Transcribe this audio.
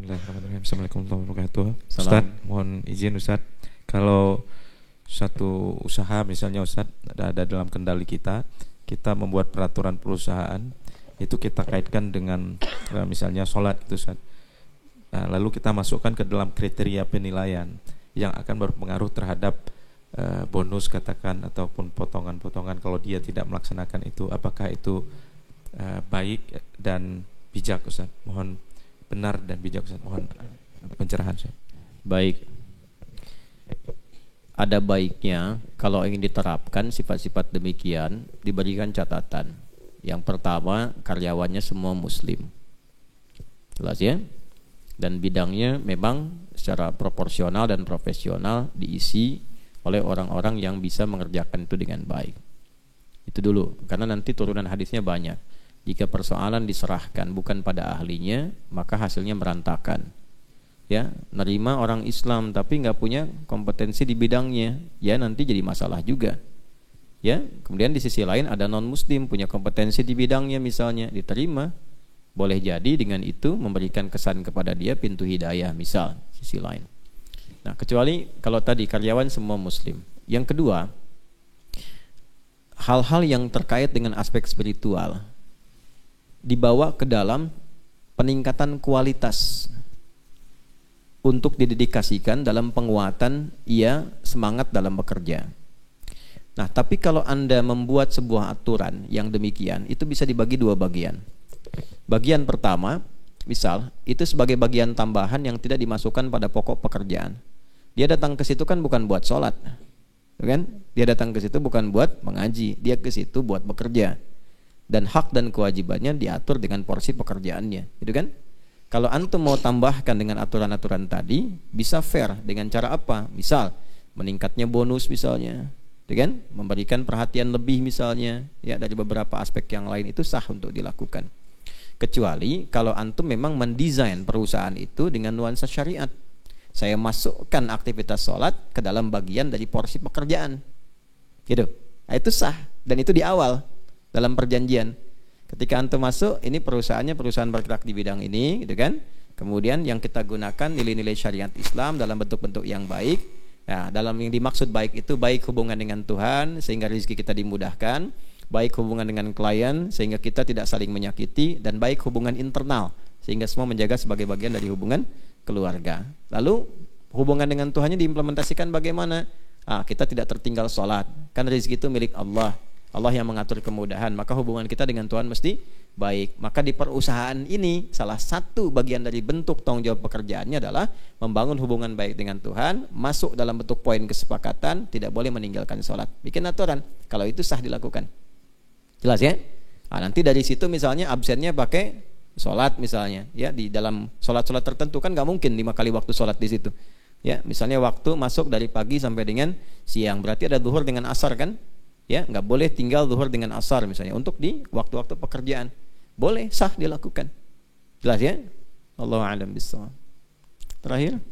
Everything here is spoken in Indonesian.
Bismillahirrahmanirrahim. Assalamualaikum warahmatullahi wabarakatuh. Salam. Ustaz, mohon izin Ustaz, kalau satu usaha misalnya Ustaz ada dalam kendali kita membuat peraturan perusahaan, itu kita kaitkan dengan misalnya sholat itu Ustaz. Nah, lalu kita masukkan ke dalam kriteria penilaian yang akan berpengaruh terhadap bonus katakan ataupun potongan-potongan kalau dia tidak melaksanakan itu, apakah itu baik dan bijak Ustaz? Mohon benar dan bijak Ustaz, mohon pencerahan Ustaz. Baik. Ada baiknya kalau ingin diterapkan sifat-sifat demikian diberikan catatan. Yang pertama, karyawannya semua muslim. Jelas ya? Dan bidangnya memang secara proporsional dan profesional diisi oleh orang-orang yang bisa mengerjakan itu dengan baik. Itu dulu, karena nanti turunan hadisnya banyak. Jika persoalan diserahkan bukan pada ahlinya, maka hasilnya merantakan. Ya, nerima orang Islam tapi nggak punya kompetensi di bidangnya, ya nanti jadi masalah juga. Ya, kemudian di sisi lain ada non muslim punya kompetensi di bidangnya misalnya, diterima. Boleh jadi dengan itu memberikan kesan kepada dia pintu hidayah misal, sisi lain. Nah, kecuali kalau tadi karyawan semua muslim. Yang kedua, hal-hal yang terkait dengan aspek spiritual dibawa ke dalam peningkatan kualitas untuk didedikasikan dalam penguatan ia semangat dalam bekerja. Nah, tapi kalau Anda membuat sebuah aturan yang demikian, itu bisa dibagi dua bagian. Bagian pertama, misal, itu sebagai bagian tambahan yang tidak dimasukkan pada pokok pekerjaan. Dia datang ke situ kan bukan buat sholat, kan? Dia datang ke situ bukan buat mengaji, dia ke situ buat bekerja. Dan hak dan kewajibannya diatur dengan porsi pekerjaannya, gitu kan? Kalau antum mau tambahkan dengan aturan-aturan tadi, bisa fair dengan cara apa? Misal, meningkatnya bonus misalnya, gitu kan? Memberikan perhatian lebih misalnya, ya dari beberapa aspek yang lain itu sah untuk dilakukan. Kecuali kalau antum memang mendesain perusahaan itu dengan nuansa syariat. Saya masukkan aktivitas sholat ke dalam bagian dari porsi pekerjaan, gitu. Nah, itu sah dan itu di awal dalam perjanjian. Ketika antum masuk, ini perusahaannya perusahaan bergerak di bidang ini, gitu kan? Kemudian yang kita gunakan nilai-nilai syariat Islam dalam bentuk-bentuk yang baik. Nah, dalam yang dimaksud baik itu baik hubungan dengan Tuhan sehingga rezeki kita dimudahkan, baik hubungan dengan klien sehingga kita tidak saling menyakiti, dan baik hubungan internal sehingga semua menjaga sebagai bagian dari hubungan keluarga. Lalu hubungan dengan Tuhannya diimplementasikan bagaimana? Kita tidak tertinggal sholat, kan rezeki itu milik Allah. Allah yang mengatur kemudahan, maka hubungan kita dengan Tuhan mesti baik. Maka di perusahaan ini salah satu bagian dari bentuk tanggung jawab pekerjaannya adalah membangun hubungan baik dengan Tuhan, masuk dalam bentuk poin kesepakatan, tidak boleh meninggalkan sholat. Bikin aturan, kalau itu sah dilakukan. Jelas ya? Nanti dari situ misalnya absennya pakai sholat misalnya, ya di dalam sholat-sholat tertentu kan nggak mungkin 5 kali waktu sholat di situ. Ya, misalnya waktu masuk dari pagi sampai dengan siang, berarti ada zuhur dengan asar kan? Ya, nggak boleh tinggal zuhur dengan asar misalnya untuk di waktu-waktu pekerjaan. Boleh, sah dilakukan. Jelas ya? Allahu a'lam bishawab. Terakhir